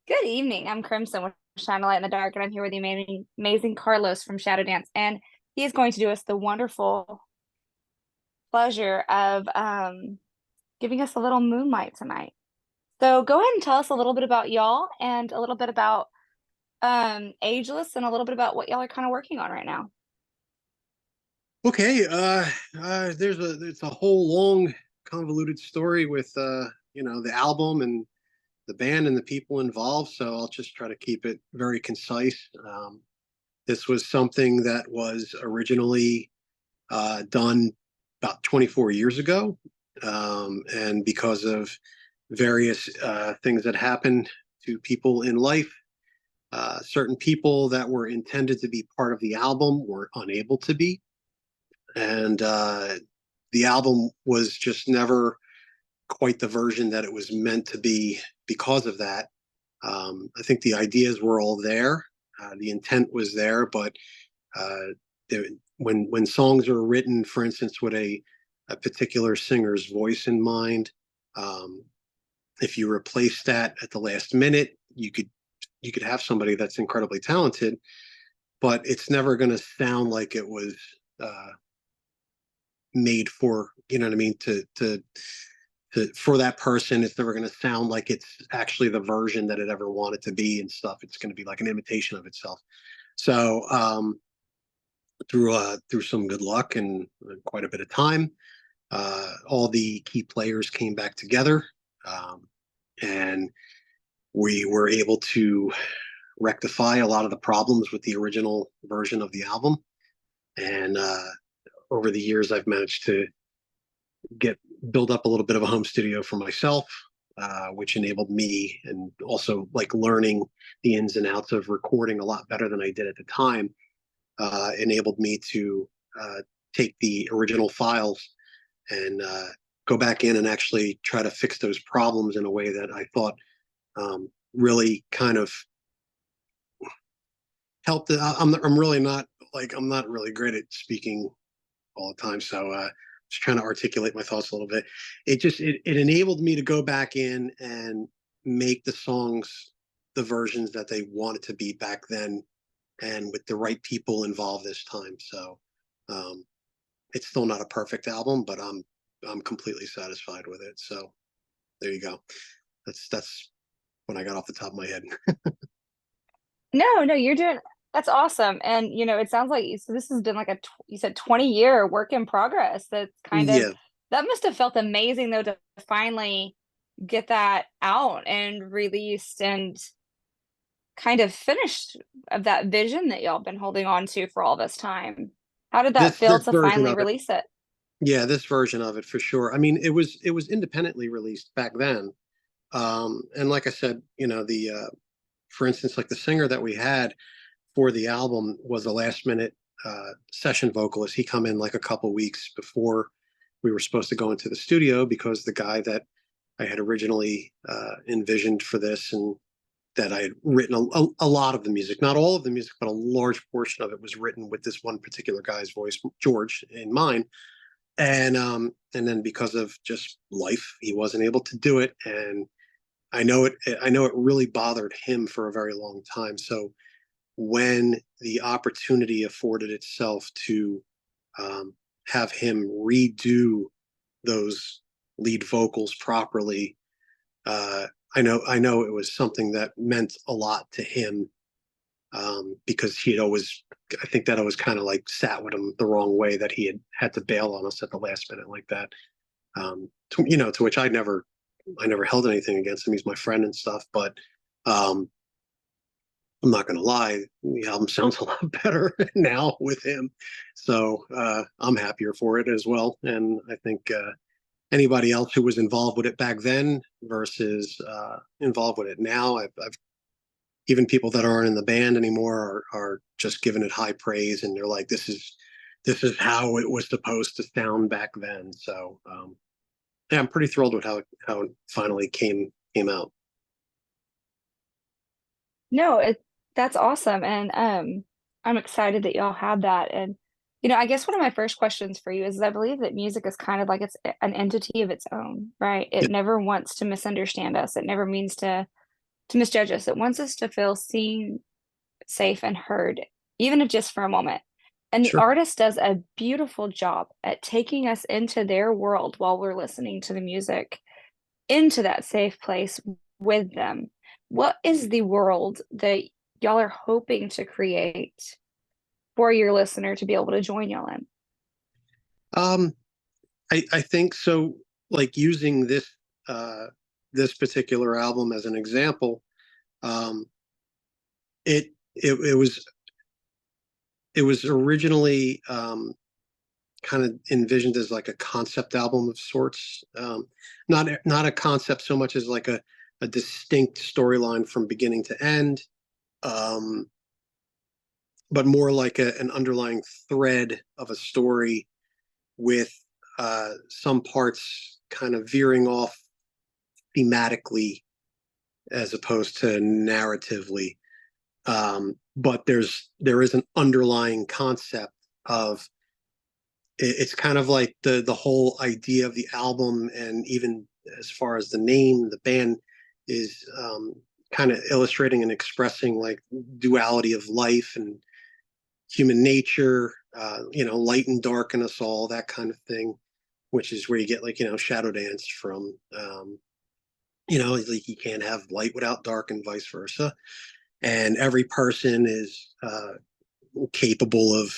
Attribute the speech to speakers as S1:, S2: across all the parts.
S1: Good evening. I'm Crimson with Shine a Light in the Dark, and I'm here with the amazing Carlos from Shadowdance, and he is going to do us the wonderful pleasure of giving us a little moonlight tonight. So go ahead and tell us a little bit about y'all and a little bit about Ageless and a little bit about what y'all are kind of working on right now.
S2: Okay, it's a whole long convoluted story with the album and the band and the people involved. So I'll just try to keep it very concise. This was something that was originally done about 24 years ago, and because of various things that happened to people in life, certain people that were intended to be part of the album were unable to be, and the album was just never quite the version that it was meant to be because of that. I think the ideas were all there, the intent was there, but uh, when songs are written, for instance, with a particular singer's voice in mind, um, if you replace that at the last minute, you could have somebody that's incredibly talented, but it's never going to sound like it was uh, made for, you know what I mean, to for that person. It's never going to sound like it's actually the version that it ever wanted to be and stuff. It's going to be like an imitation of itself. So through some good luck and quite a bit of time, all the key players came back together, and we were able to rectify a lot of the problems with the original version of the album. And over the years, I've managed to get build up a little bit of a home studio for myself, which enabled me, and also like learning the ins and outs of recording a lot better than I did at the time, enabled me to take the original files and go back in and actually try to fix those problems in a way that I thought really kind of helped. I'm really not like I'm not really great at speaking all the time, so just trying to articulate my thoughts a little bit. It enabled me to go back in and make the songs the versions that they wanted to be back then, and with the right people involved this time. So um, it's still not a perfect album, but I'm completely satisfied with it. So there you go. That's when I got off the top of my head.
S1: No, you're doing that's awesome. And it sounds like so this has been like you said 20-year work in progress. That's kind of
S2: Yeah,
S1: that must have felt amazing though to finally get that out and released and kind of finished of that vision that y'all been holding on to for all this time. How did that feel
S2: this
S1: to
S2: version
S1: finally
S2: of it.
S1: release it?
S2: Yeah, this version of it for sure. I mean, it was independently released back then, and like I said, the for instance, like the singer that we had for the album was a last minute session vocalist. He come in like a couple weeks before we were supposed to go into the studio, because the guy that I had originally envisioned for this, and that I had written a lot of the music, not all of the music, but a large portion of it was written with this one particular guy's voice, George, in mind. And then because of just life, he wasn't able to do it, and I know it really bothered him for a very long time. So when the opportunity afforded itself to um, have him redo those lead vocals properly, uh, I know it was something that meant a lot to him, because he had always, I think that always kind of like sat with him the wrong way, that he had to bail on us at the last minute like that. To which I never held anything against him. He's my friend and stuff, but um, I'm not going to lie, the album sounds a lot better now with him. So I'm happier for it as well. And I think anybody else who was involved with it back then versus involved with it now, I've even people that aren't in the band anymore are just giving it high praise, and they're like, this is how it was supposed to sound back then. So yeah, I'm pretty thrilled with how it finally came out.
S1: No, that's awesome. And I'm excited that y'all have that. And I guess one of my first questions for you is I believe that music is kind of like an entity of its own, right? It never wants to misunderstand us. It never means to to misjudge us. It wants us to feel seen, safe, and heard, even if just for a moment. And the
S2: Sure.
S1: artist does a beautiful job at taking us into their world while we're listening to the music, into that safe place with them. What is the world that y'all are hoping to create for your listener to be able to join y'all in?
S2: Um, I think so. Like using uh, this particular album as an example, um, it was originally kind of envisioned as like a concept album of sorts. Not a concept so much as like a distinct storyline from beginning to end, um, but more like an underlying thread of a story with some parts kind of veering off thematically as opposed to narratively. But there is an underlying concept of it's kind of like the whole idea of the album, and even as far as the name, the band is kind of illustrating and expressing like duality of life and human nature, light and dark in us all, that kind of thing, which is where you get like, Shadowdance from. Like you can't have light without dark and vice versa. And every person is capable of,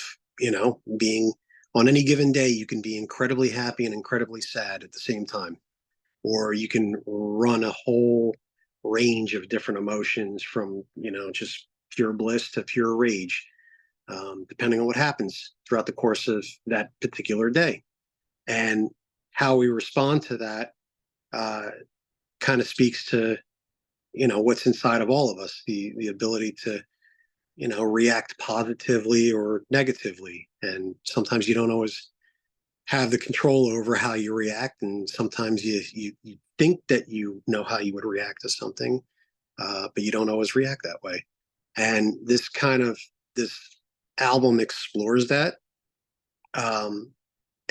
S2: being on any given day, you can be incredibly happy and incredibly sad at the same time. Or you can run a whole range of different emotions from, just pure bliss to pure rage, depending on what happens throughout the course of that particular day. And how we respond to that uh, kind of speaks to, what's inside of all of us, the ability to, react positively or negatively. And sometimes you don't always have the control over how you react. And sometimes you think that you know how you would react to something, but you don't always react that way. And this album explores that. Um,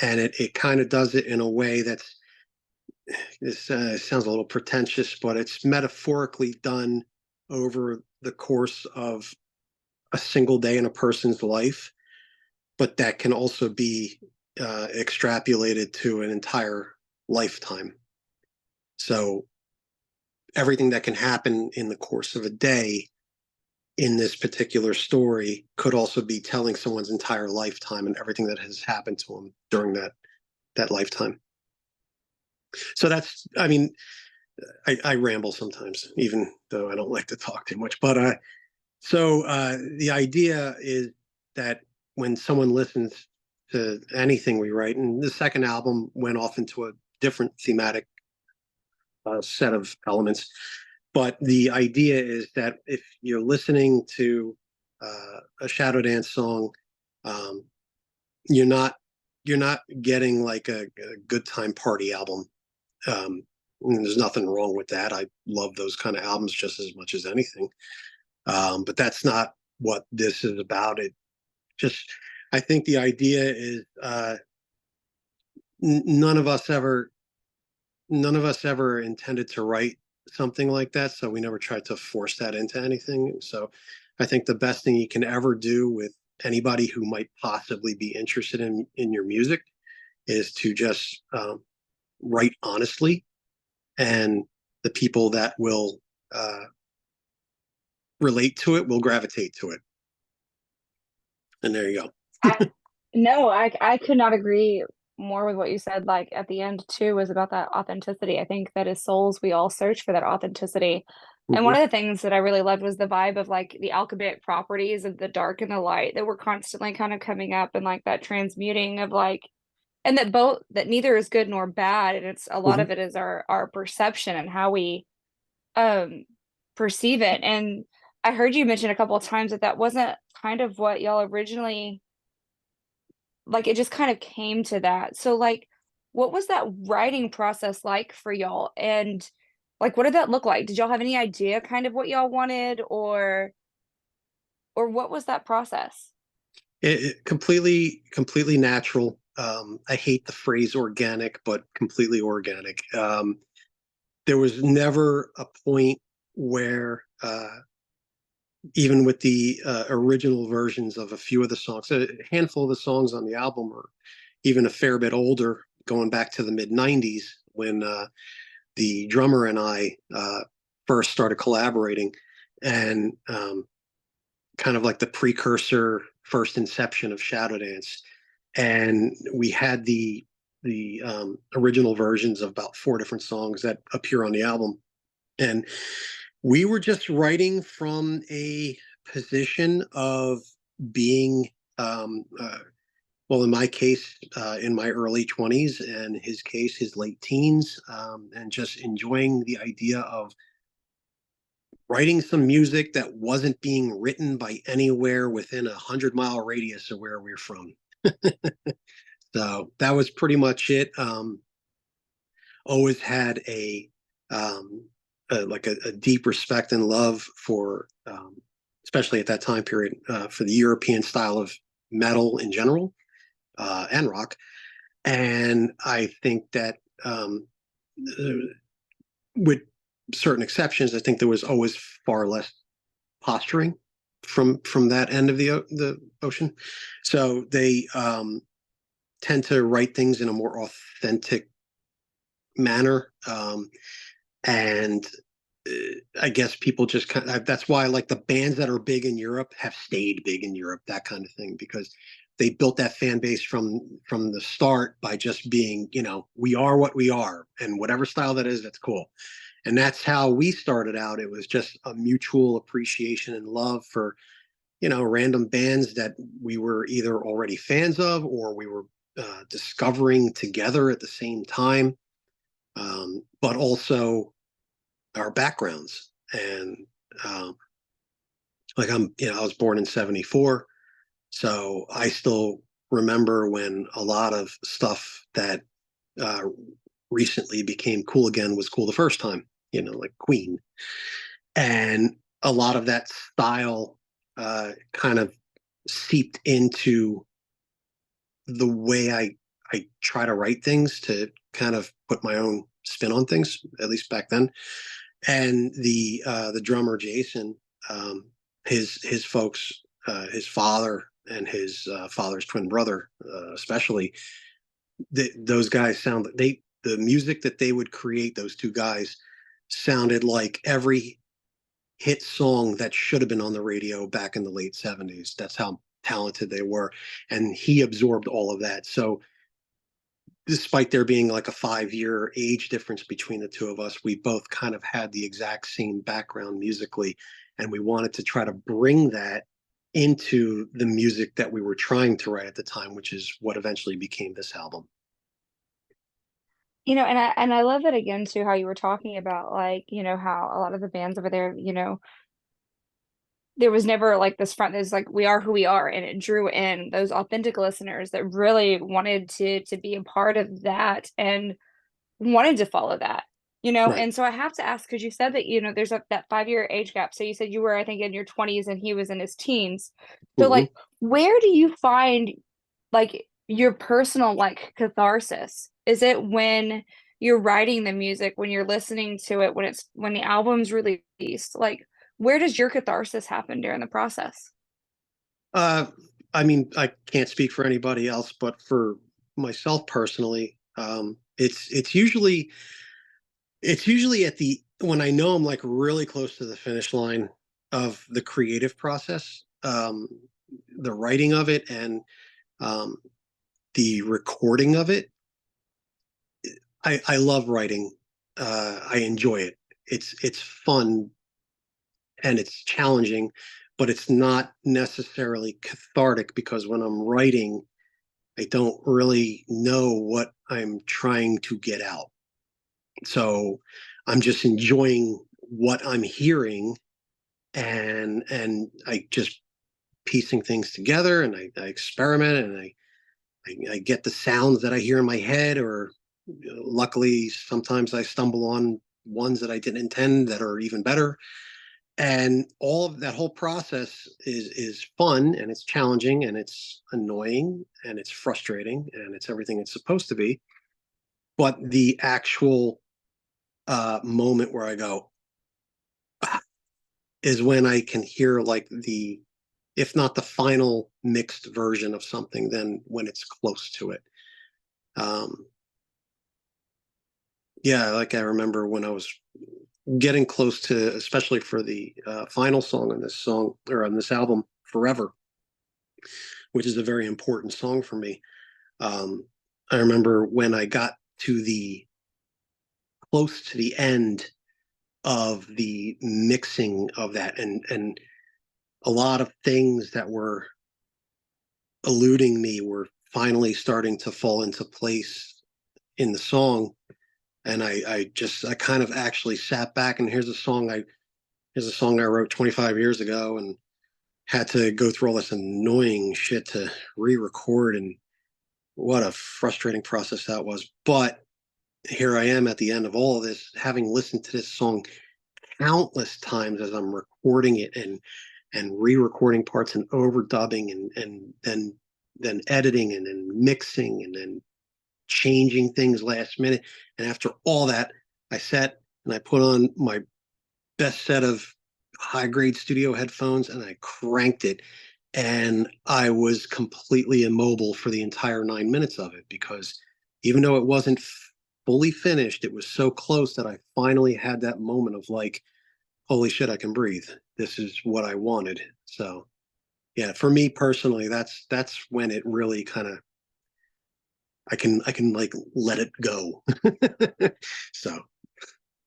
S2: and it kind of does it in a way that's, this sounds a little pretentious, but it's metaphorically done over the course of a single day in a person's life, but that can also be extrapolated to an entire lifetime. So everything that can happen in the course of a day in this particular story could also be telling someone's entire lifetime and everything that has happened to them during that lifetime. So that's, I mean, I ramble sometimes, even though I don't like to talk too much. But the idea is that when someone listens to anything we write, and the second album went off into a different thematic set of elements, but the idea is that if you're listening to a Shadowdance song, um, you're not getting like a good time party album. And there's nothing wrong with that. I love those kind of albums just as much as anything. But that's not what this is about. Just, I think the idea is none of us ever intended to write something like that. So we never tried to force that into anything. So I think the best thing you can ever do with anybody who might possibly be interested in your music is to just write honestly, and the people that will relate to it will gravitate to it. And there you go.
S1: I, no, I could not agree more with what you said. Like at the end too was about that authenticity. I think that as souls we all search for that authenticity. And one
S2: Mm-hmm.
S1: of the things that I really loved was the vibe of like the alchemic properties of the dark and the light that were constantly kind of coming up, and like that transmuting of like, and that neither is good nor bad, and it's a lot
S2: Mm-hmm.
S1: of it is our perception and how we um perceive it. And I heard you mention a couple of times that that wasn't kind of what y'all originally, like it just kind of came to that. So like what was that writing process like for y'all? And like what did that look like? Did y'all have any idea kind of what y'all wanted, or what was that process?
S2: It completely natural. I hate the phrase organic, but completely organic. There was never a point where even with the original versions of a few of the songs, a handful of the songs on the album are even a fair bit older, going back to the mid 90s when the drummer and I first started collaborating, and kind of like the precursor, first inception of Shadowdance. And we had the original versions of about 4 different songs that appear on the album. And we were just writing from a position of being, well, in my case, in my early 20s, and his case, his late teens, and just enjoying the idea of writing some music that wasn't being written by anywhere within 100-mile radius of where we're from. So that was pretty much it. Always had like a deep respect and love for, especially at that time period, for the European style of metal in general, and rock. And I think that, with certain exceptions, I think there was always far less posturing from that end of the ocean. So they tend to write things in a more authentic manner, and I guess people just kind of, that's why like the bands that are big in Europe have stayed big in Europe, that kind of thing, because they built that fan base from the start by just being, we are what we are, and whatever style that is, that's cool. And that's how we started out. It was just a mutual appreciation and love for, random bands that we were either already fans of or we were discovering together at the same time, but also our backgrounds. And like I was born in '74, so I still remember when a lot of stuff that uh, recently became cool again was cool the first time, like Queen. And a lot of that style kind of seeped into the way I try to write things, to kind of put my own spin on things, at least back then. And the drummer Jason, his folks, his father and his father's twin brother, especially, those guys the music that they would create, those two guys, sounded like every hit song that should have been on the radio back in the late '70s. That's how talented they were, and he absorbed all of that. So despite there being like a 5-year age difference between the two of us, we both kind of had the exact same background musically, and we wanted to try to bring that into the music that we were trying to write at the time, which is what eventually became this album.
S1: And I love it again too, how you were talking about, like, how a lot of the bands over there, there was never like this front. There's like, we are who we are, and it drew in those authentic listeners that really wanted to be a part of that and wanted to follow that.
S2: Right.
S1: And so I have to ask, because you said that, there's that 5-year age gap. So you said you were, I think, in your 20s and he was in his teens. So
S2: Mm-hmm.
S1: like, where do you find like your personal like catharsis? Is it when you're writing the music, when you're listening to it, when the album's released? Like, where does your catharsis happen during the process?
S2: Uh, I mean, I can't speak for anybody else, but for myself personally, it's usually at the when I know I'm like really close to the finish line of the creative process, the writing of it and um, the recording of it. I love writing. I enjoy it. It's fun and it's challenging, but it's not necessarily cathartic, because when I'm writing, I don't really know what I'm trying to get out. So I'm just enjoying what I'm hearing, and I just piecing things together, and I experiment, and I get the sounds that I hear in my head, or luckily sometimes I stumble on ones that I didn't intend that are even better. And all of that whole process is fun, and it's challenging, and it's annoying, and it's frustrating, and it's everything it's supposed to be. But the actual moment where I go, is when I can hear like the, if not the final mixed version of something, then when it's close to it. Um, yeah, like I remember when I was getting close to, especially for the final song on this song or on this album, Forever, which is a very important song for me. Um, I remember when I got to the close to the end of the mixing of that, and a lot of things that were eluding me were finally starting to fall into place in the song. And I kind of actually sat back, and here's a song I wrote 25 years ago and had to go through all this annoying shit to re-record, and what a frustrating process that was. But here I am at the end of all of this, having listened to this song countless times as I'm recording it and re-recording parts and overdubbing and then editing and then mixing and then changing things last minute. And after all that, I sat and I put on my best set of high grade studio headphones and I cranked it. And I was completely immobile for the entire 9 minutes of it, because even though it wasn't fully finished, it was so close that I finally had that moment of like, holy shit, I can breathe. This is what I wanted. So yeah, for me personally, that's when it really kind of, I can like let it go. So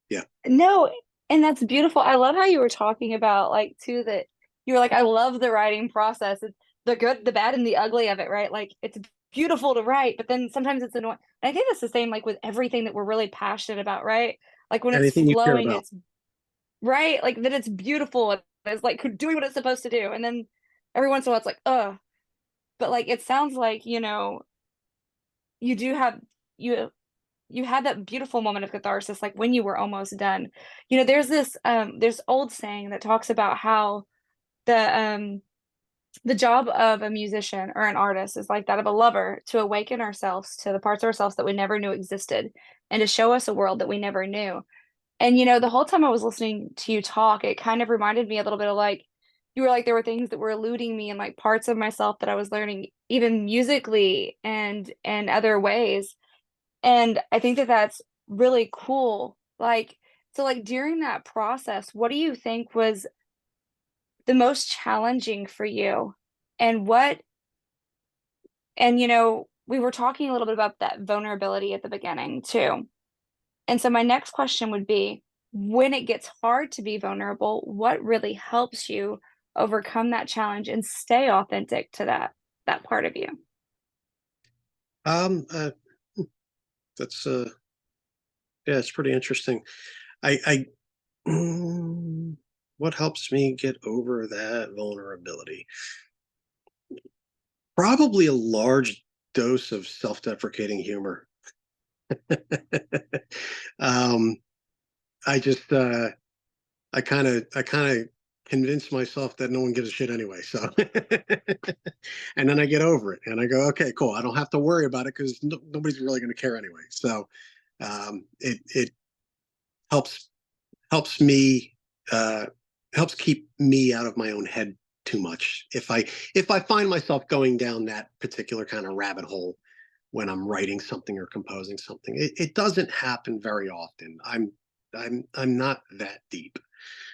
S2: yeah.
S1: No, and that's beautiful. I love how you were talking about like too that you were like, I love the writing process. It's the good, the bad, and the ugly of it, right? Like it's beautiful to write, but then sometimes it's annoying. And I think that's the same like with everything that we're really passionate about, right? Like when it's
S2: Anything you care
S1: flowing,
S2: about.
S1: it's right, like that it's beautiful and it's like doing what it's supposed to do. And then every once in a while it's like, but like it sounds like, you do have you you had that beautiful moment of catharsis like when you were almost done. There's this old saying that talks about how the job of a musician or an artist is like that of a lover, to awaken ourselves to the parts of ourselves that we never knew existed and to show us a world that we never knew. And the whole time I was listening to you talk, it kind of reminded me a little bit of like you were like there were things that were eluding me and like parts of myself that I was learning even musically and other ways. And I think that that's really cool. Like, so like during that process, what do you think was the most challenging for you? And we were talking a little bit about that vulnerability at the beginning too. And so my next question would be, when it gets hard to be vulnerable, what really helps you overcome that challenge and stay authentic to that part of you?
S2: Um, uh, that's yeah, it's pretty interesting. I what helps me get over that vulnerability? Probably a large dose of self-deprecating humor. um, I just I kind of convince myself that no one gives a shit anyway. So, and then I get over it, and I go, okay, cool. I don't have to worry about it because nobody's really going to care anyway. So, it helps helps me uh, helps keep me out of my own head too much. If I find myself going down that particular kind of rabbit hole when I'm writing something or composing something, it doesn't happen very often. I'm not that deep.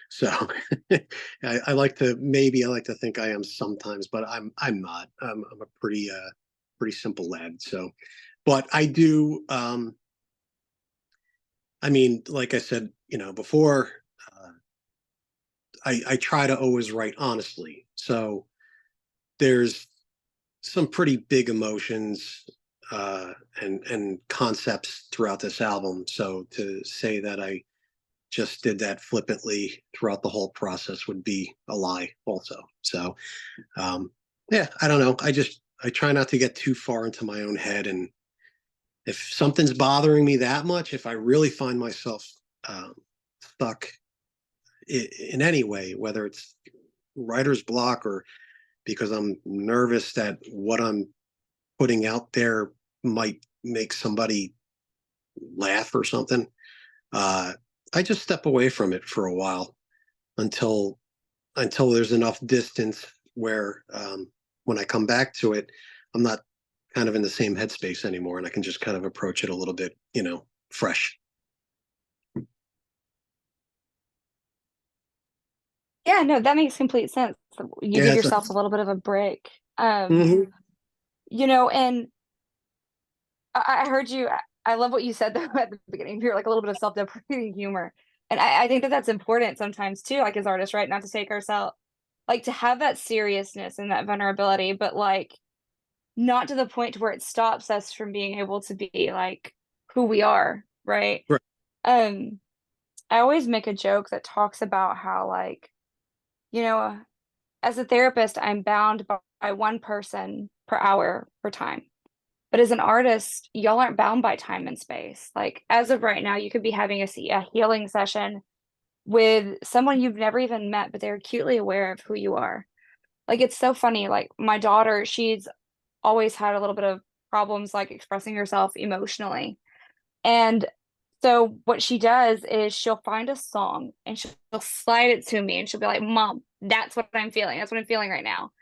S2: So I like to, maybe I like to think I am sometimes, but I'm not. I'm a pretty simple lad. So, but I do. I mean, like I said, before, uh, I try to always write honestly. So there's some pretty big emotions and concepts throughout this album. So to say that I just did that flippantly throughout the whole process would be a lie also. So yeah, I don't know. I try not to get too far into my own head, and if something's bothering me that much, if I really find myself um, stuck in any way, whether it's writer's block or because I'm nervous that what I'm putting out there might make somebody laugh or something, uh, I just step away from it for a while until until there's enough distance where when I come back to it, I'm not kind of in the same headspace anymore, and I can just kind of approach it a little bit, fresh.
S1: Yeah, no, that makes complete sense. You
S2: Yeah,
S1: give
S2: it's a,
S1: yourself a little bit of a break.
S2: mhm.
S1: And I heard you. I love what you said though at the beginning. You're like a little bit of self-deprecating humor, and I think that that's important sometimes too. Like as artists, right? Not to take ourselves, like to have that seriousness and that vulnerability, but like not to the point to where it stops us from being able to be like who we are, right?
S2: Right.
S1: Um, I always make a joke that talks about how like you know, as a therapist, I'm bound by one person per hour per time. But as an artist, y'all aren't bound by time and space. Like as of right now, you could be having a healing session with someone you've never even met, but they're acutely aware of who you are. Like it's so funny. Like my daughter, she's always had a little bit of problems like expressing herself emotionally. And so what she does is she'll find a song and she'll slide it to me and she'll be like, "Mom, that's what I'm feeling. That's what I'm feeling right now."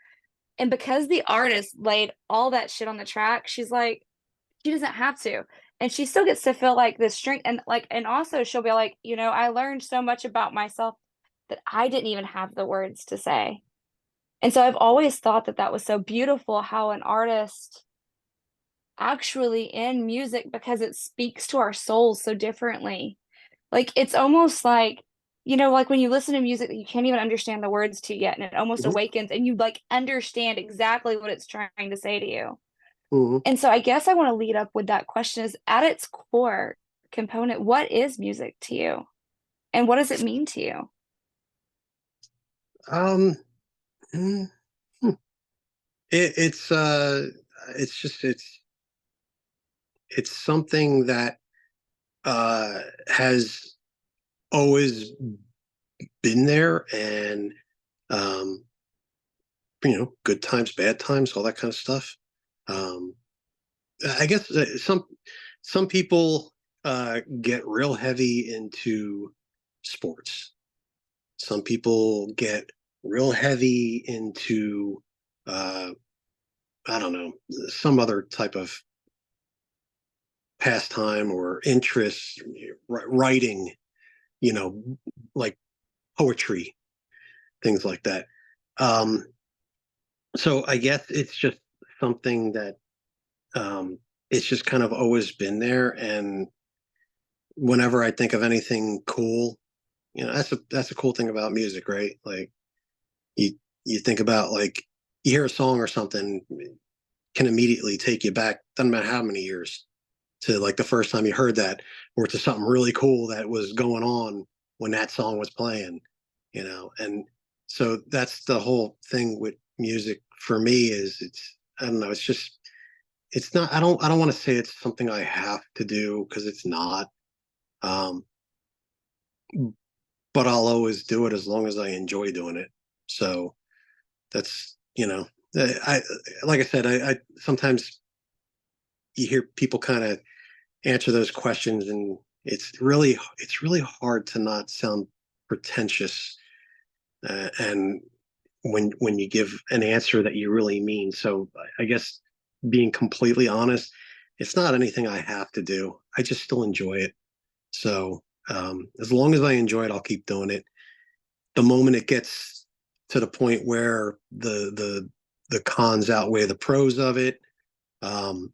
S1: And because the artist laid all that shit on the track, she's like, she doesn't have to. And she still gets to feel like this strength and like and also she'll be like, I learned so much about myself that I didn't even have the words to say. And so I've always thought that that was so beautiful how an artist actually in music because it speaks to our souls so differently. Like it's almost like like when you listen to music that you can't even understand the words to yet and it almost
S2: Mhm.
S1: awakens and you like understand exactly what it's trying to say to you.
S2: Mhm.
S1: And so I guess I want to lead up with that question is at its core component, what is music to you? And what does it mean to you?
S2: Um, mm, hmm. It's just it's something that has always been there, and um, good times, bad times, all that kind of stuff. Um, I guess some people get real heavy into sports. Some people get real heavy into uh, I don't know, some other type of pastime or interest, writing, you know, like poetry, things like that. Um, so I guess it's just something that it's just kind of always been there. And whenever I think of anything cool, that's a cool thing about music, right? Like you you think about like you hear a song or something can immediately take you back, doesn't matter how many years, to like the first time you heard that, or to something really cool that was going on when that song was playing. And so that's the whole thing with music for me is it's I don't know, it's just it's not I don't want to say it's something I have to do because it's not. Um, but I'll always do it as long as I enjoy doing it. So that's I like I said, I sometimes you hear people kind of answer those questions, and it's really hard to not sound pretentious, and when you give an answer that you really mean. So I guess being completely honest, it's not anything I have to do. I just still enjoy it. So as long as I enjoy it, I'll keep doing it. The moment it gets to the point where the cons outweigh the pros of it, um,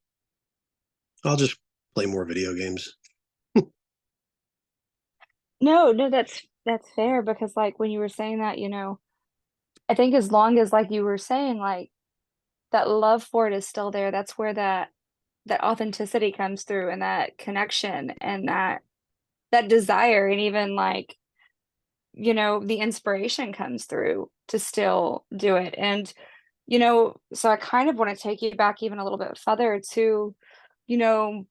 S2: I'll just play more video games.
S1: No, no, that's fair because like when you were saying that, I think as long as like you were saying, like that love for it is still there, that's where that authenticity comes through and that connection and that desire and even like the inspiration comes through to still do it. And, so I kind of want to take you back even a little bit further to, you know,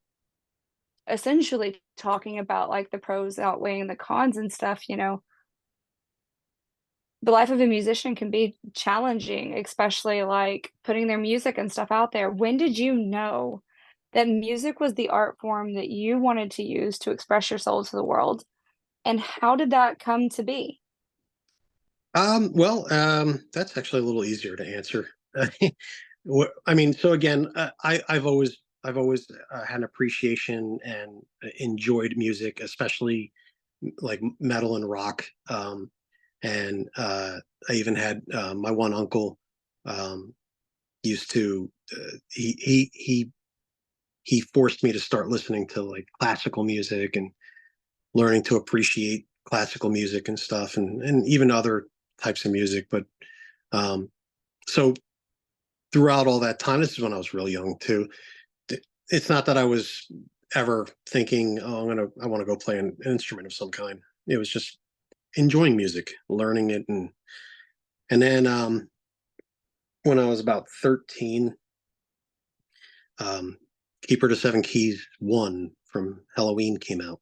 S1: essentially talking about like the pros outweighing the cons and stuff, the life of a musician can be challenging, especially like putting their music and stuff out there. When did you know that music was the art form that you wanted to use to express your soul to the world? And how did that come to be?
S2: That's actually a little easier to answer. I mean, so again, I've always had an appreciation and enjoyed music, especially like metal and rock. And I even had my one uncle um, used to he forced me to start listening to like classical music and learning to appreciate classical music and stuff, and even other types of music. But um, so throughout all that time, this is when I was really young too. It's not that I was ever thinking, oh, I want to go play an instrument of some kind. It was just enjoying music, learning it, and then when I was about 13, um, Keeper to Seven Keys one from Halloween came out,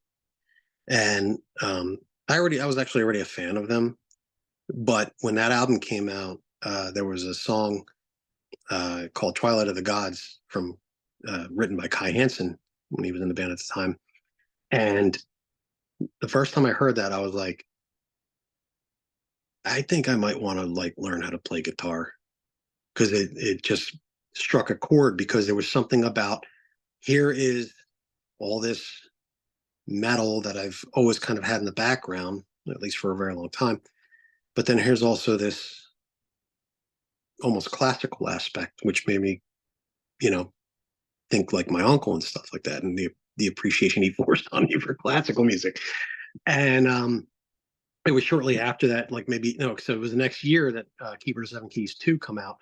S2: and I was actually already a fan of them. But when that album came out, there was a song called "Twilight of the Gods" from written by Kai Hansen when he was in the band at the time. And the first time I heard that, I was like, I think I might want to like learn how to play guitar, because it just struck a chord, because there was something about, here is all this metal that I've always kind of had in the background, at least for a very long time. But then here's also this almost classical aspect, which made me, you know, think like my uncle and stuff like that, and the appreciation he forced on me for classical music. And it was shortly after that, like maybe no, so it was the next year that Keeper of Seven Keys 2 come out.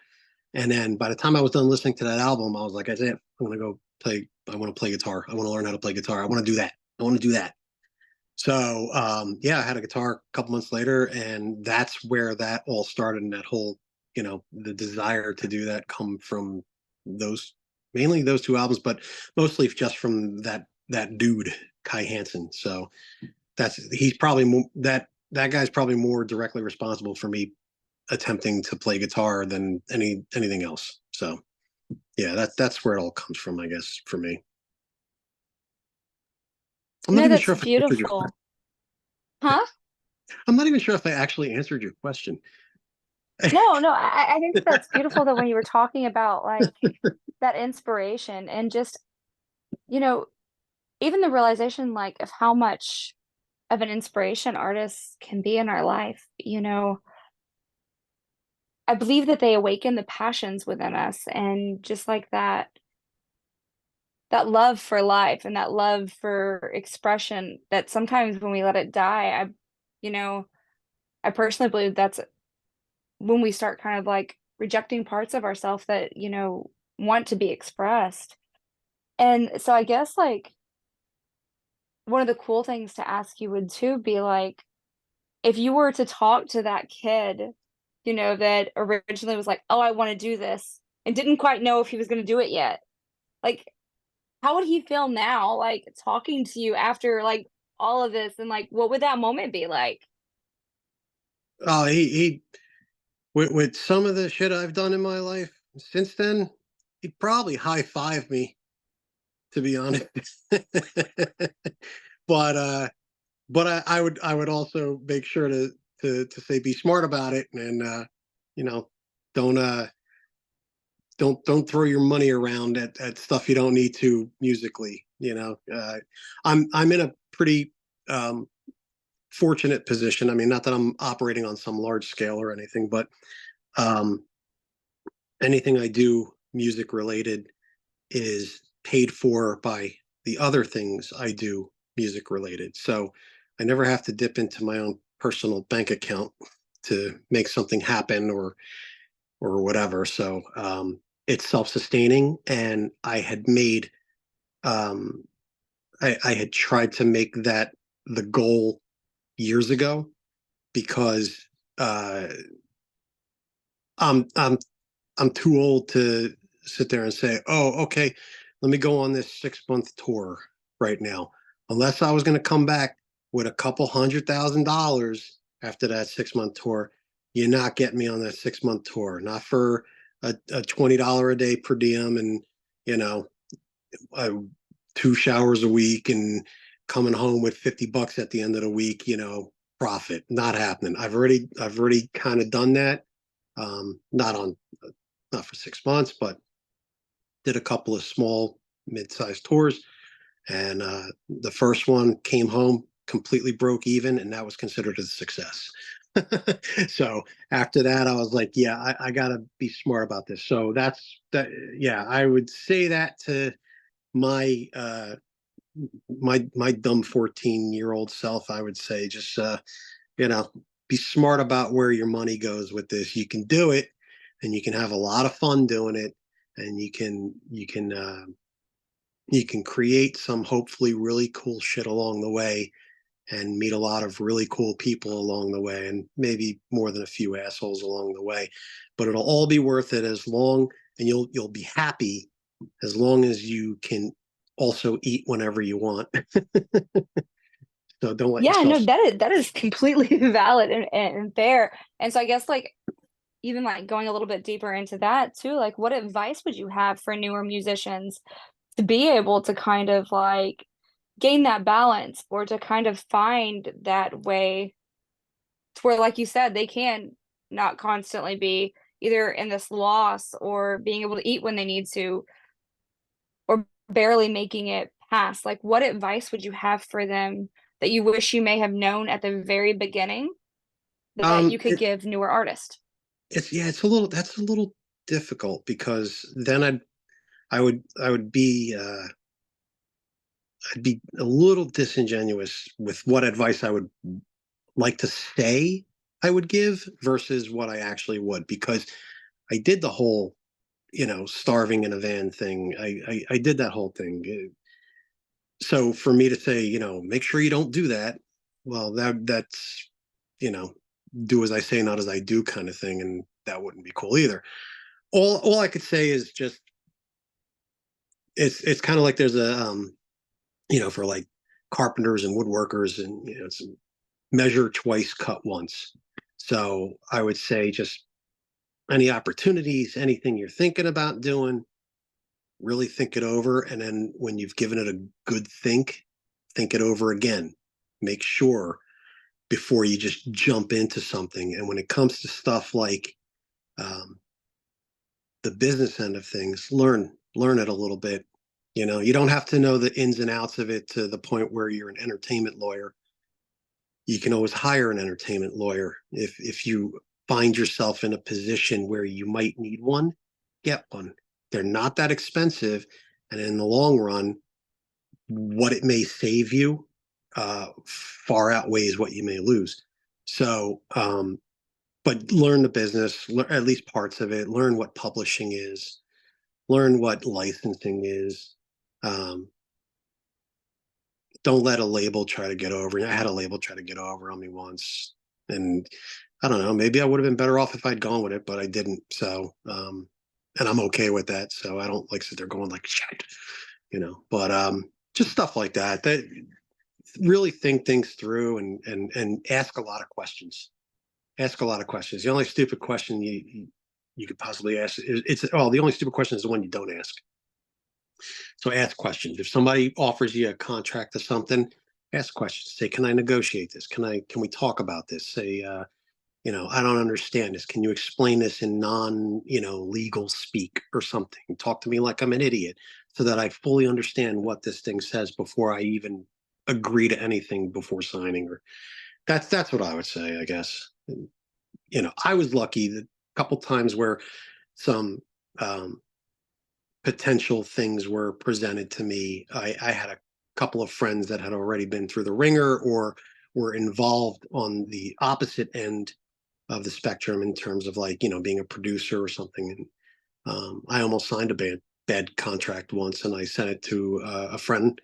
S2: And then by the time I was done listening to that album, I was like, that's it. I'm gonna go play. I want to play guitar. I want to learn how to play guitar. I want to do that. I want to do that. So yeah, I had a guitar a couple months later, and that's where that all started. And that whole, the desire to do that come from those, mainly those two albums, but mostly just from that dude Kai Hansen. So he's probably that guy's probably more directly responsible for me attempting to play guitar than anything else. So yeah, that's where it all comes from, I guess, for me. I'm not
S1: No,
S2: even
S1: that's
S2: sure if I answered your question.
S1: beautiful. Huh?
S2: I'm not even sure if I actually answered your question.
S1: No, no, I think that that's beautiful that when you were talking about like that inspiration and just, you know, even the realization like of how much of an inspiration artists can be in our life, I believe that they awaken the passions within us and just like that love for life and that love for expression that sometimes when we let it die, you know, I personally believe that's when we start kind of like rejecting parts of ourselves that, want to be expressed. And so I guess like one of the cool things to ask you would too be like, if you were to talk to that kid, that originally was like, oh, I want to do this and didn't quite know if he was going to do it yet. Like, how would he feel now, like talking to you after like all of this? And like, what would that moment be like?
S2: Oh, he with some of the shit I've done in my life since then, he'd probably high five me, to be honest. but I would also make sure to say be smart about it, and you know don't don't throw your money around at stuff you don't need to musically. I'm in a pretty um, fortunate position. I mean, not that I'm operating on some large scale or anything, but um, anything I do music related is paid for by the other things I do music related. So I never have to dip into my own personal bank account to make something happen or whatever. So it's self-sustaining, and um, I had tried to make that the goal years ago, because uh, I'm I'm I'm too old to sit there and say, oh, okay, let me go on this 6 month tour right now. Unless I was going to come back with a couple $100,000 after that 6 month tour, you're not getting me on that 6 month tour. Not for a $20 a day per diem, and you know, uh, 2 showers a week, and coming home with $50 at the end of the week. profit. Not happening. I've already kind of done that. Not on, not for 6 months, but did a couple of small mid-sized tours, and the first one came home completely broke even, and that was considered a success. So after that, I was like, yeah, I gotta be smart about this. So that's that. Yeah, I would say that to my my dumb 14-year-old self. I would say just you know, be smart about where your money goes with this. You can do it, and you can have a lot of fun doing it, and you can create some hopefully really cool shit along the way, and meet a lot of really cool people along the way, and maybe more than a few assholes along the way. But it'll all be worth it, as long, and you'll be happy as long as you can also eat whenever you want. So don't let
S1: Yeah,
S2: yourself.
S1: no, that is completely valid and fair. And so I guess like even like going a little bit deeper into that too, like what advice would you have for newer musicians to be able to kind of like gain that balance or to kind of find that way to where, like you said, they can not constantly be either in this loss or being able to eat when they need to or barely making it past. Like, what advice would you have for them that you wish you may have known at the very beginning that you could
S2: It,
S1: give newer artists?
S2: it's yeah, it's a little that's a little difficult, because then I would be I'd be a little disingenuous with what advice I would like to say I would give versus what I actually would, because I did the whole, starving in a van thing. I did that whole thing. So for me to say, make sure you don't do that, well, that's, you know, do as I say, not as I do kind of thing, and that wouldn't be cool either. All I could say is just it's kind of like there's a for like carpenters and woodworkers, and it's measure twice, cut once. So I would say just any opportunities, anything you're thinking about doing, really think it over. And then when you've given it a good think it over again. Make sure before you just jump into something. And when it comes to stuff like um, the business end of things, learn it a little bit. You don't have to know the ins and outs of it to the point where you're an entertainment lawyer. You can always hire an entertainment lawyer. If you find yourself in a position where you might need one, get one. They're not that expensive, and in the long run, what it may save you far outweighs what you may lose. So, but learn the business, at least parts of it. Learn what publishing is. Learn what licensing is. Um, don't let a label try to get over. I had a label try to get over on me once, and I don't know. Maybe I would have been better off if I'd gone with it, but I didn't. So, and I'm okay with that. So I don't like sit there going like shit, But just stuff like that. That really think things through, and ask a lot of questions. Ask a lot of questions. The only stupid question you could possibly ask is the only stupid question is the one you don't ask. So ask questions. If somebody offers you a contract or something, ask questions. Say, can I negotiate this? Can we talk about this? Say, I don't understand this. Can you explain this in non, legal speak or something? Talk to me like I'm an idiot, so that I fully understand what this thing says before I even agree to anything before signing. Or that's what I would say, I guess. And, I was lucky that a couple times where some potential things were presented to me. I had a couple of friends that had already been through the ringer or were involved on the opposite end of the spectrum in terms of, like, being a producer or something. And I almost signed a bad contract once, and I sent it to a friend,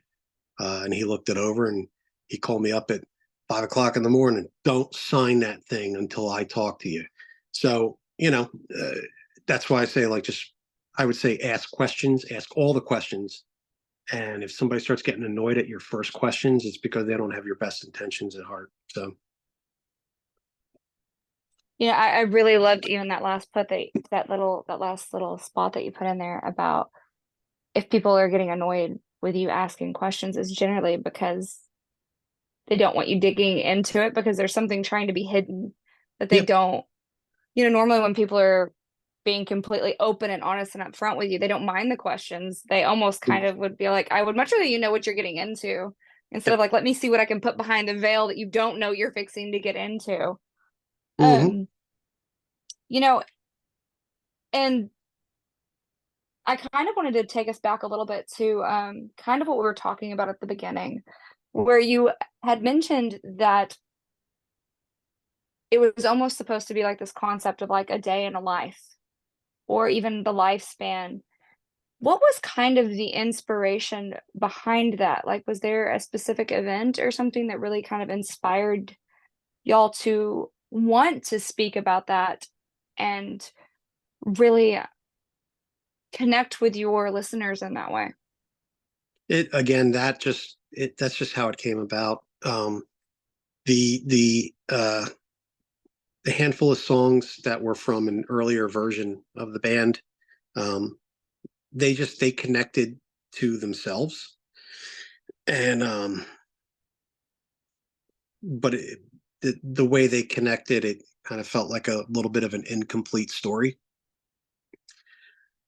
S2: and he looked it over, and he called me up at 5 o'clock in the morning. Don't sign that thing until I talk to you. So, that's why I say, like, just, I would say, ask questions, ask all the questions. And if somebody starts getting annoyed at your first questions, it's because they don't have your best intentions at heart. So,
S1: I really loved even that last put that last little spot that you put in there about if people are getting annoyed with you asking questions is generally because they don't want you digging into it because there's something trying to be hidden that they
S2: Yep.
S1: don't, normally when people are being completely open and honest and upfront with you, they don't mind the questions. They almost kind of would be like, I would much rather you know what you're getting into instead of
S2: Yep.
S1: like, let me see what I can put behind the veil that you don't know you're fixing to get into.
S2: Hmm.
S1: Um, you know, and I kind of wanted to take us back a little bit to kind of what we were talking about at the beginning, where you had mentioned that it was almost supposed to be like this concept of like a day in a life or even the lifespan. What was kind of the inspiration behind that? Like, was there a specific event or something that really kind of inspired y'all to want to speak about that and really connect with your listeners in that way?
S2: It again, that's just how it came about. The the uh, the handful of songs that were from an earlier version of the band, um, they connected to themselves, and but the way they connected, it kind of felt like a little bit of an incomplete story.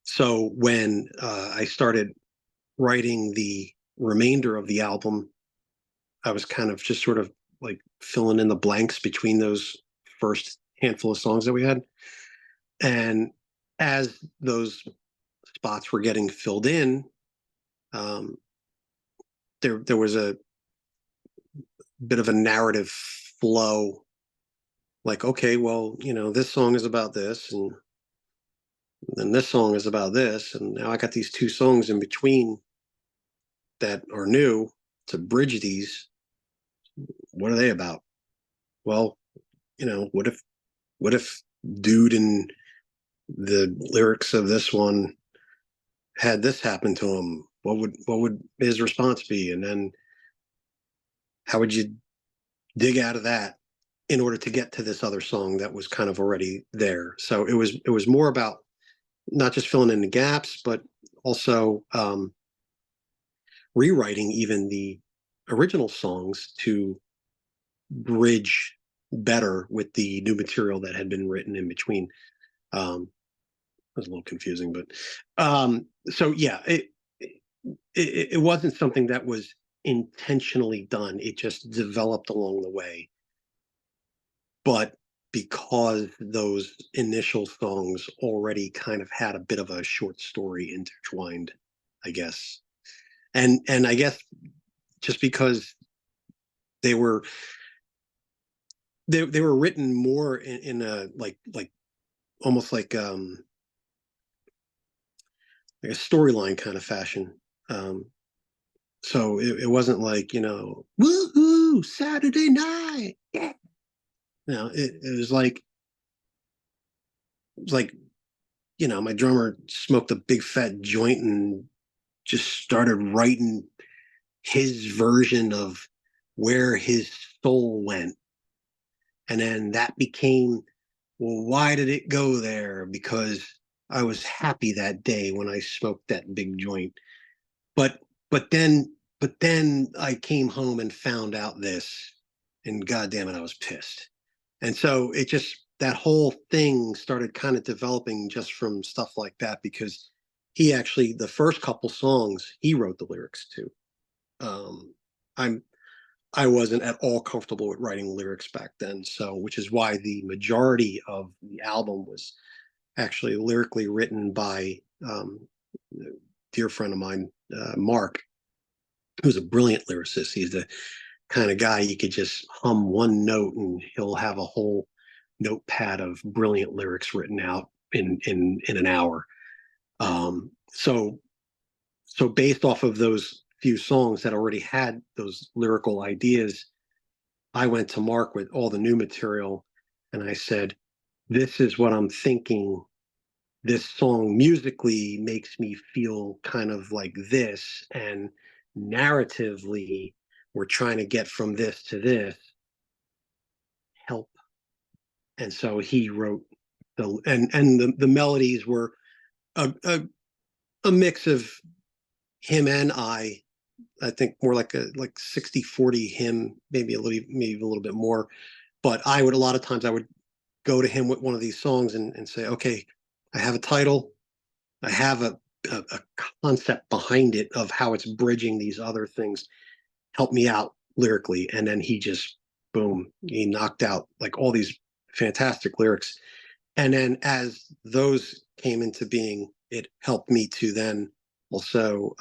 S2: So when I started writing the remainder of the album, I was kind of just sort of like filling in the blanks between those first handful of songs that we had. And as those spots were getting filled in, um, there was a bit of a narrative flow. Like, okay, well, this song is about this, and then this song is about this, and now I got these two songs in between that are new to bridge these. What are they about? Well, what if dude in the lyrics of this one had this happen to him? What would his response be? And then how would you dig out of that in order to get to this other song that was kind of already there? So it was more about not just filling in the gaps, but also rewriting even the original songs to bridge better with the new material that had been written in between. It was a little confusing, but so yeah, it wasn't something that was intentionally done. It just developed along the way. But because those initial songs already kind of had a bit of a short story intertwined, I guess. And I guess just because they were they were written more in a like almost like a storyline kind of fashion. Um, so it wasn't like, woohoo, Saturday night. Yeah. It was like my drummer smoked a big fat joint and just started writing his version of where his soul went. And then that became, well, why did it go there? Because I was happy that day when I smoked that big joint. But but then I came home and found out this, and God damn it, I was pissed. And so it just that whole thing started kind of developing just from stuff like that because he actually the first couple songs he wrote the lyrics to. Um, I'm I wasn't at all comfortable with writing lyrics back then, so which is why the majority of the album was actually lyrically written by a dear friend of mine, Mark, who's a brilliant lyricist. He's the kind of guy you could just hum one note and he'll have a whole notepad of brilliant lyrics written out in an hour. So based off of those few songs that already had those lyrical ideas, I went to Mark with all the new material and I said, "This is what I'm thinking. This song musically makes me feel kind of like this, and narratively, we're trying to get from this to this. Help." And so he wrote the melodies were a, a, a mix of him and I I think more like a like 60-40 him, maybe a little bit more. But a lot of times I would go to him with one of these songs and say, okay, I have a title, I have a concept behind it of how it's bridging these other things. Help me out lyrically. And then he just, boom, he knocked out like all these fantastic lyrics. And then as those came into being, it helped me to then also,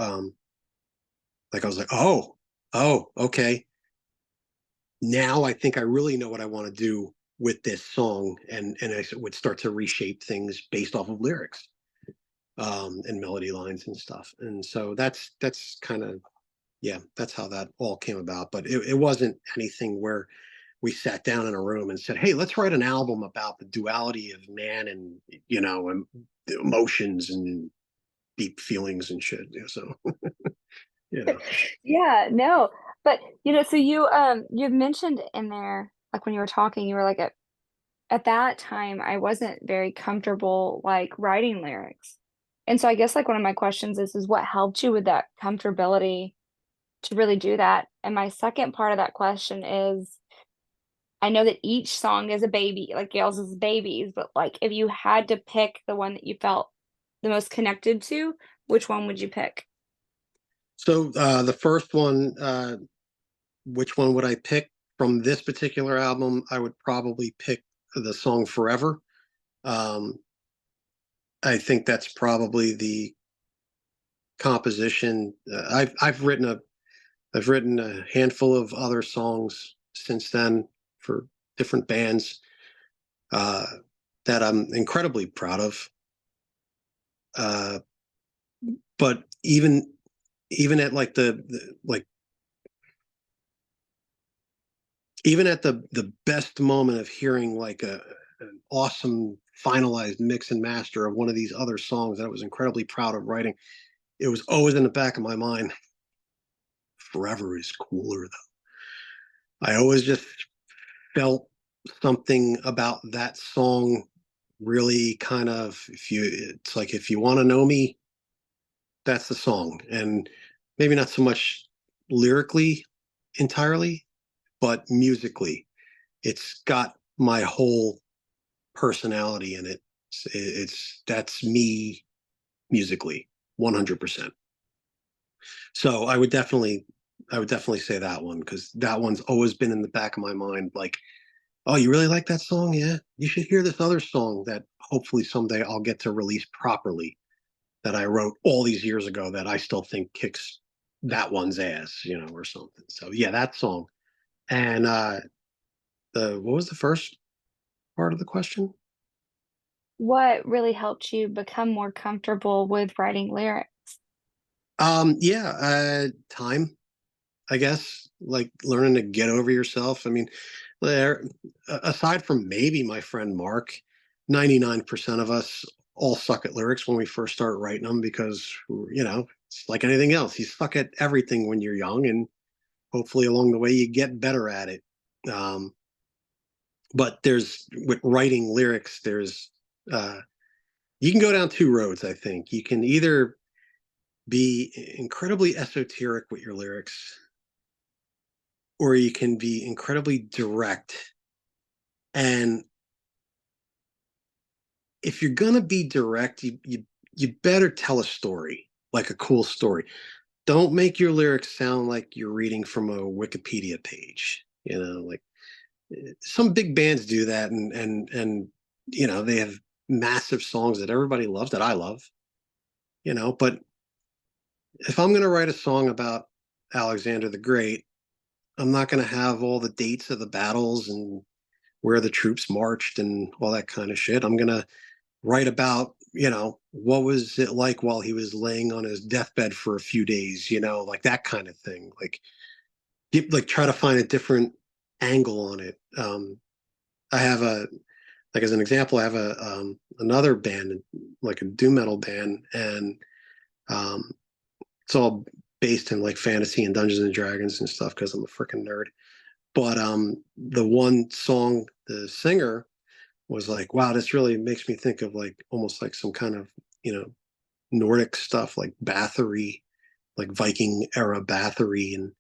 S2: like I was like, oh, okay. Now I think I really know what I want to do with this song, and I would start to reshape things based off of lyrics, and melody lines and stuff. And so that's kind of, yeah, that's how that all came about. But it wasn't anything where we sat down in a room and said, hey, let's write an album about the duality of man and, and emotions and deep feelings and shit. So, you know.
S1: Yeah, no. But so you've mentioned in there, like when you were talking, you were like at that time I wasn't very comfortable like writing lyrics. And so I guess like one of my questions is what helped you with that comfortability to really do that? And my second part of that question is I know that each song is a baby, like Gail's is babies, but like if you had to pick the one that you felt the most connected to, which one would you pick?
S2: So the first one, which one would I pick from this particular album? I would probably pick the song Forever. Um, I think that's probably the composition. I've written a handful of other songs since then for different bands, uh, that I'm incredibly proud of. Uh, but even at like even at the best moment of hearing like an awesome finalized mix and master of one of these other songs that I was incredibly proud of writing, it was always in the back of my mind. Forever is cooler though. I always just felt something about that song really kind of, it's like if you want to know me, that's the song. And maybe not so much lyrically entirely, but musically. It's got my whole personality in it. That's me musically, 100%. So I would definitely say that one because that one's always been in the back of my mind. Like, oh, you really like that song? Yeah, you should hear this other song that hopefully someday I'll get to release properly that I wrote all these years ago that I still think kicks that one's ass, or something. So yeah, that song. And the what was the first part of the question?
S1: What really helped you become more comfortable with writing lyrics?
S2: Yeah, time, I guess, like learning to get over yourself. I mean, there, aside from maybe my friend Mark, 99% of us all suck at lyrics when we first start writing them because, it's like anything else. You suck at everything when you're young, and hopefully along the way you get better at it. Um, but with writing lyrics, uh, you can go down two roads, I think. You can either be incredibly esoteric with your lyrics, or you can be incredibly direct. And if you're gonna be direct, you better tell a story, like a cool story. Don't make your lyrics sound like you're reading from a Wikipedia page. Like some big bands do that, and they have massive songs that everybody loves that I love. But if I'm gonna write a song about Alexander the Great, I'm not gonna have all the dates of the battles and where the troops marched and all that kind of shit. I'm gonna write about, what was it like while he was laying on his deathbed for a few days, like that kind of thing. Like try to find a different angle on it. I have like as an example, I have another band, like a doom metal band, and um, it's all based in like fantasy and Dungeons and Dragons and stuff because I'm a freaking nerd. But the one song, the singer was like, wow, this really makes me think of like almost like some kind of, Nordic stuff like Bathory. like Viking era Bathory, and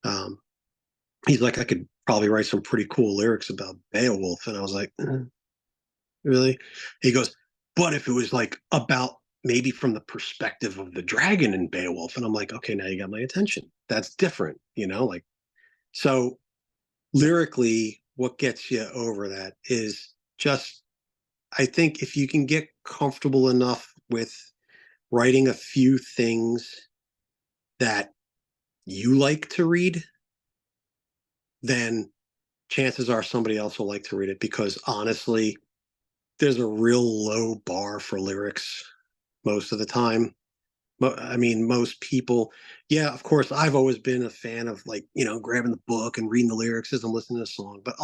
S2: um, he's like, I could probably write some pretty cool lyrics about Beowulf, and I was like, really? He goes, but if it was like about maybe from the perspective of the dragon in Beowulf, and I'm like, okay, now you got my attention. That's different, like so lyrically, what gets you over that is just, I think if you can get comfortable enough with writing a few things that you like to read, then chances are somebody else will like to read it, because honestly, there's a real low bar for lyrics most of the time. I mean, most people, yeah, of course, I've always been a fan of, like, grabbing the book and reading the lyrics as I'm listening to a song, but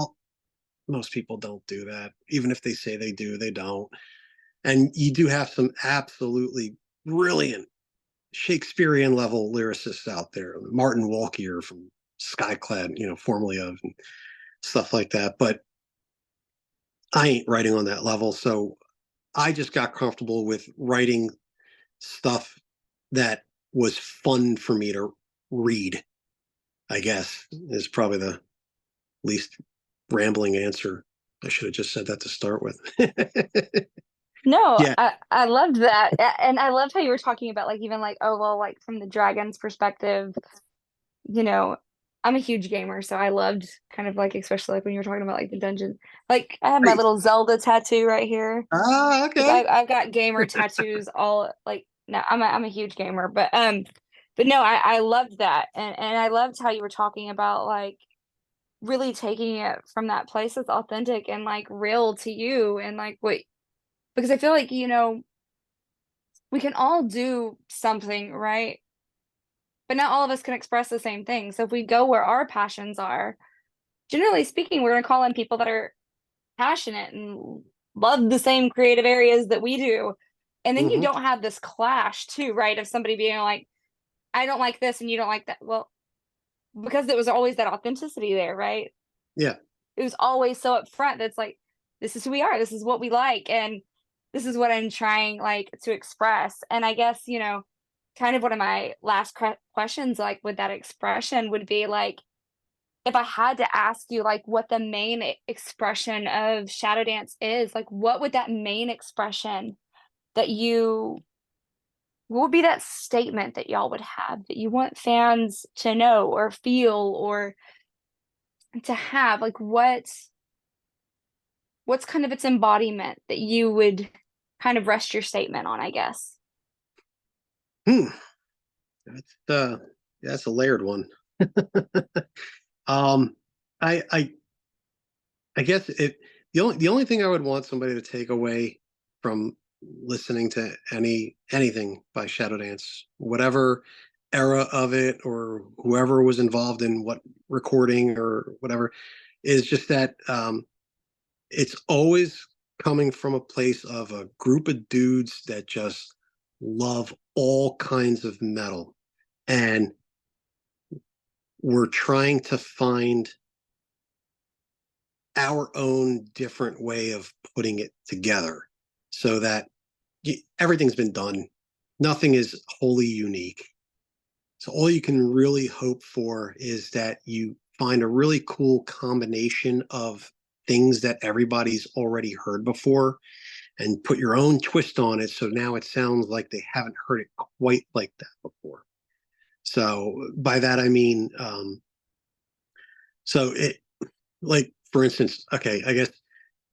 S2: most people don't do that. Even if they say they do, they don't. And you do have some absolutely brilliant Shakespearean level lyricists out there. Martin Walkier from Skyclad, formerly of, and stuff like that. But I ain't writing on that level. So I just got comfortable with writing stuff that was fun for me to read, I guess, is probably the least rambling answer. I should have just said that to start with.
S1: No,
S2: Yeah.
S1: I loved that. And I loved how you were talking about like even like, oh well, like from the dragon's perspective, you know, I'm a huge gamer, so I loved kind of like especially like when you were talking about like the dungeon. Like I have my
S2: Great.
S1: little Zelda tattoo right here.
S2: Ah,
S1: Like
S2: okay.
S1: I've got gamer tattoos all like no, I'm a huge gamer, but no, I loved that. And I loved how you were talking about like really taking it from that place that's authentic and like real to you and like what because I feel like, we can all do something, right? But not all of us can express the same thing. So if we go where our passions are, generally speaking, we're going to call in people that are passionate and love the same creative areas that we do. And then you
S2: Hmm.
S1: don't have this clash too, right? Of somebody being like, I don't like this and you don't like that. Well, because it was always that authenticity there, right?
S2: Yeah.
S1: It was always so upfront that's like, this is who we are, this is what we like, and this is what I'm trying like to express. And I guess, kind of one of my last questions, like with that expression, would be like, if I had to ask you like what the main expression of shadow dance is, like what would that main expression that you what would be that statement that y'all would have that you want fans to know or feel or to have? Like what's kind of its embodiment that you would kind of rest your statement on, I guess.
S2: Hmm. That's that's a layered one. Um, I I guess the only thing I would want somebody to take away from listening to anything by Shadowdance, whatever era of it or whoever was involved in what recording or whatever, is just that it's always coming from a place of a group of dudes that just love all kinds of metal, and we're trying to find our own different way of putting it together so that everything's been done. Nothing is wholly unique. So all you can really hope for is that you find a really cool combination of things that everybody's already heard before and put your own twist on it. So now it sounds like they haven't heard it quite like that before. So by that, I mean, so it, like, for instance, okay, I guess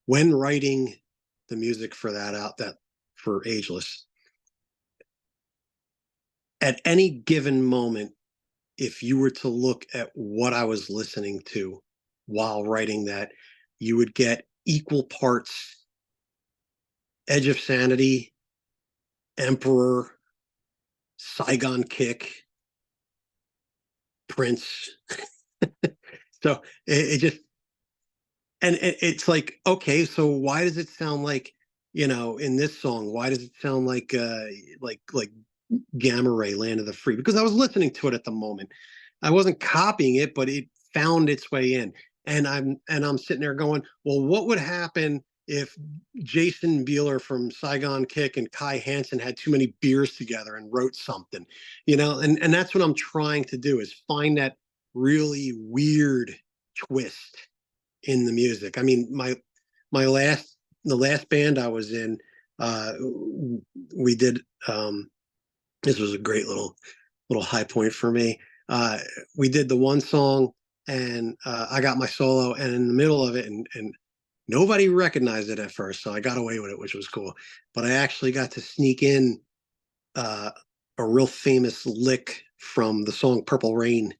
S2: when writing the music for that for Ageless, at any given moment, if you were to look at what I was listening to while writing that, you would get equal parts Edge of Sanity, Emperor, Saigon Kick, Prince. So it just, and it's like, okay, so why does it sound like, in this song, why does it sound like Gamma Ray, Land of the Free? Because I was listening to it at the moment. I wasn't copying it, but it found its way in. And I'm sitting there going, well, what would happen if Jason Bieler from Saigon Kick and Kai Hansen had too many beers together and wrote something, and that's what I'm trying to do, is find that really weird twist in the music. I mean, the last band I was in, uh, we did, this was a great little high point for me. We did the one song, and I got my solo, and in the middle of it, and nobody recognized it at first, so I got away with it, which was cool. But I actually got to sneak in uh, a real famous lick from the song Purple Rain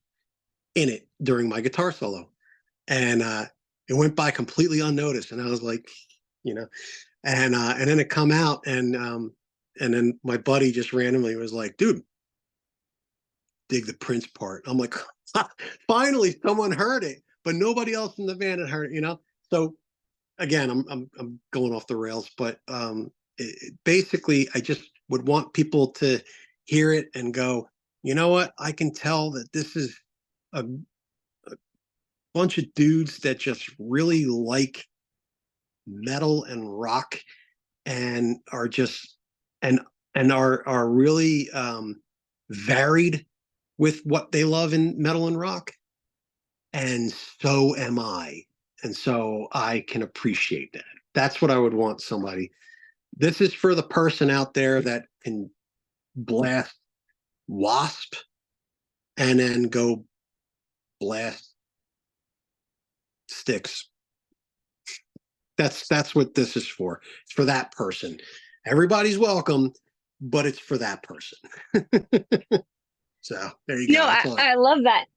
S2: in it during my guitar solo. And it went by completely unnoticed. And I was like, you know, and then it come out, and then my buddy just randomly was like, dude, dig the Prince part. I'm like, finally someone heard it, but nobody else in the band had heard it. So again, I'm going off the rails, but basically, I just would want people to hear it and go, you know what? I can tell that this is a, a bunch of dudes that just really like metal and rock, and are just and are really varied with what they love in metal and rock, and so am I. And so I can appreciate that. That's what I would want somebody. This is for the person out there that can blast Wasp and then go blast Styx. That's what this is for. It's for that person. Everybody's welcome, but it's for that person. So there you
S1: No,
S2: go. That's
S1: I,
S2: all.
S1: I love that.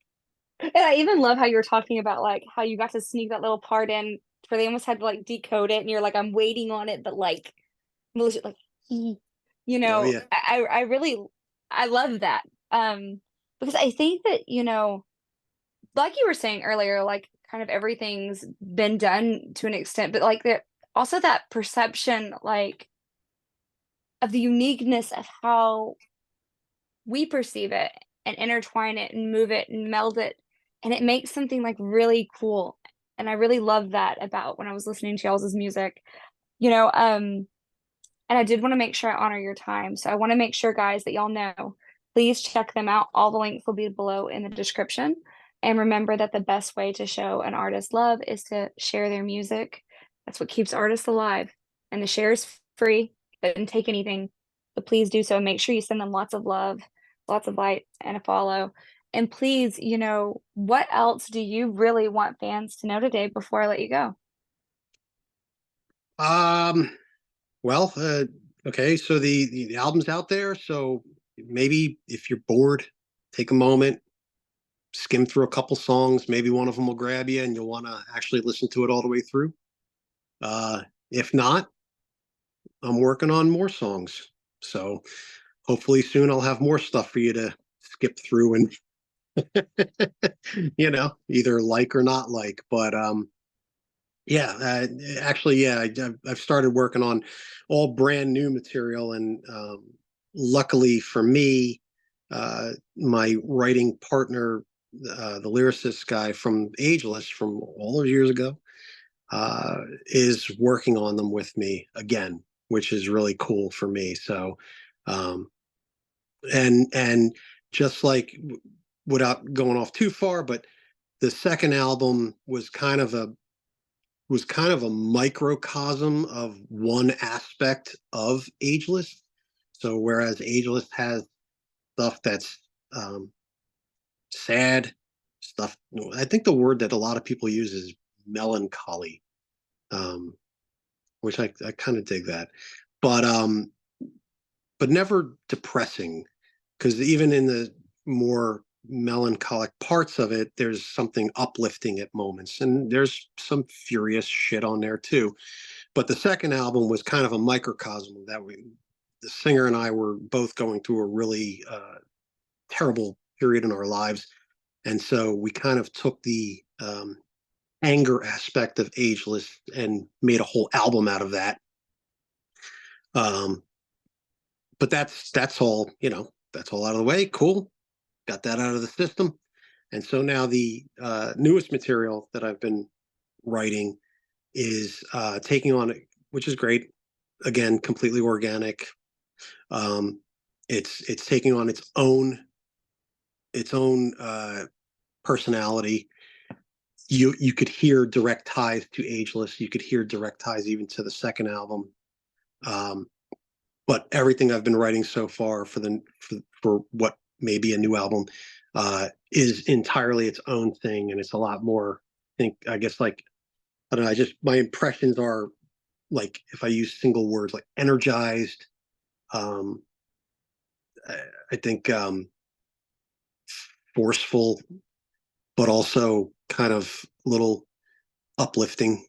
S1: And I even love how you're talking about like how you got to sneak that little part in where they almost had to like decode it and you're like, I'm waiting on it, but like Melissa, like
S2: Oh yeah.
S1: I really I love that. Because I think that, like you were saying earlier, like kind of everything's been done to an extent, but like there also that perception like of the uniqueness of how we perceive it and intertwine it and move it and meld it, and it makes something like really cool. And I really love that about when I was listening to y'all's music, you know. And I did want to make sure I honor your time, so I want to make sure, guys, that y'all know, please check them out. All the links will be below in the description. And remember that the best way to show an artist love is to share their music. That's what keeps artists alive. And the share is free, doesn't take anything, but please do so. Make sure you send them lots of love, lots of light, and a follow. And please, what else do you really want fans to know today before I let you go?
S2: Um. Well. Okay. So the album's out there. So maybe if you're bored, take a moment, skim through a couple songs. Maybe one of them will grab you, and you'll want to actually listen to it all the way through. Uh, if not, I'm working on more songs. So hopefully soon I'll have more stuff for you to skip through and either like or not like. But yeah, actually, yeah, I've started working on all brand new material, and luckily for me, my writing partner, the lyricist guy from Ageless from all those years ago, is working on them with me again, which is really cool for me. So, um, and just like, without going off too far, but the second album was kind of a microcosm of one aspect of Ageless. So whereas Ageless has stuff that's um, sad, stuff, I think the word that a lot of people use is melancholy, um, which I kind of dig that, but never depressing, because even in the more melancholic parts of it, there's something uplifting at moments, and there's some furious shit on there too. But the second album was kind of a microcosm of that. The singer and I were both going through a really terrible period in our lives, and so we kind of took the anger aspect of Ageless and made a whole album out of that. Um, but that's all, that's all out of the way. Cool, got that out of the system. And so now the newest material that I've been writing is taking on, which is great. Again, completely organic. It's taking on its own personality. You could hear direct ties to Ageless. You could hear direct ties even to the second album. But everything I've been writing so far for what may be a new album is entirely its own thing, and it's a lot more. I guess like I don't know. I just my impressions are like if I use single words like energized. Um, I think forceful, but also kind of a little uplifting.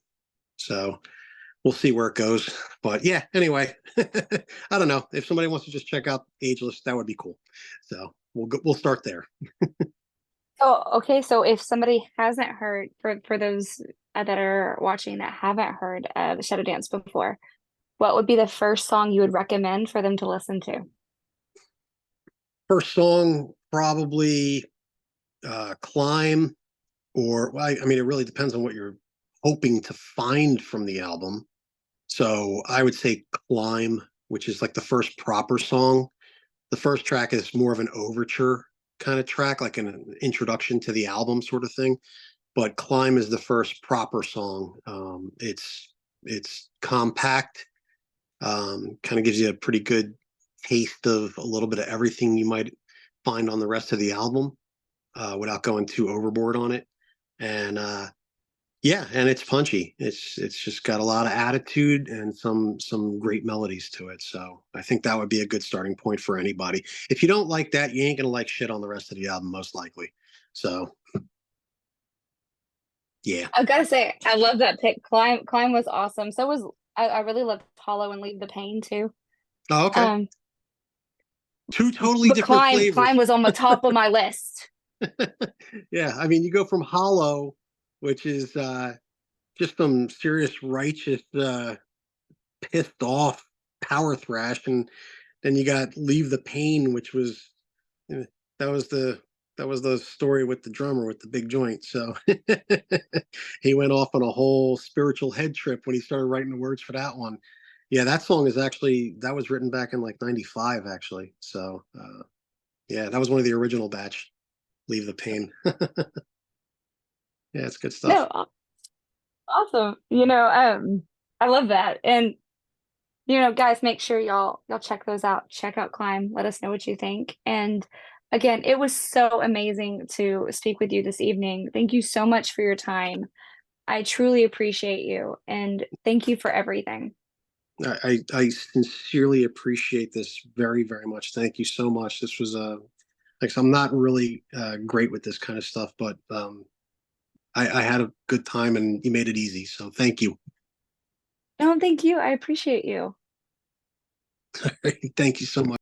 S2: So we'll see where it goes. But yeah, anyway, I don't know. If somebody wants to just check out Ageless, that would be cool. So we'll start there.
S1: Oh, okay. So if somebody hasn't heard, for those that are watching that haven't heard of Shadowdance before, what would be the first song you would recommend for them to listen to?
S2: First song, probably Climb, or well, I mean, it really depends on what you're hoping to find from the album. So I would say Climb, which is like the first proper song. The first track is more of an overture kind of track, like an introduction to the album sort of thing. But Climb is the first proper song. It's compact, kind of gives you a pretty good taste of a little bit of everything you might find on the rest of the album without going too overboard on it. And yeah, and it's punchy. It's just got a lot of attitude and some great melodies to it. So I think that would be a good starting point for anybody. If you don't like that, you ain't gonna like shit on the rest of the album, most likely. So yeah.
S1: I've got to say, I love that pick. Climb was awesome. So was I really loved Hollow and Leave the Pain too.
S2: Oh, okay.
S1: Um,
S2: Two totally
S1: but
S2: different
S1: Climb
S2: flavors.
S1: was on the top of my list.
S2: Yeah, I mean, you go from Hollow, which is just some serious righteous, pissed off power thrash, and then you got Leave the Pain, which was that was the story with the drummer with the big joint. So he went off on a whole spiritual head trip when he started writing the words for that one. Yeah, that song is actually that was written back in like '95, actually. So yeah, that was one of the original batch. Leave the Pain. Yeah, it's good stuff.
S1: No, awesome. I love that. And guys, make sure y'all check those out. Check out Climb. Let us know what you think. And again, it was so amazing to speak with you this evening. Thank you so much for your time. I truly appreciate you and thank you for everything.
S2: I sincerely appreciate this very, very much. Thank you so much. This was like I'm not really great with this kind of stuff, but I had a good time and you made it easy. So thank you.
S1: No, thank you. I appreciate you.
S2: Thank you so much.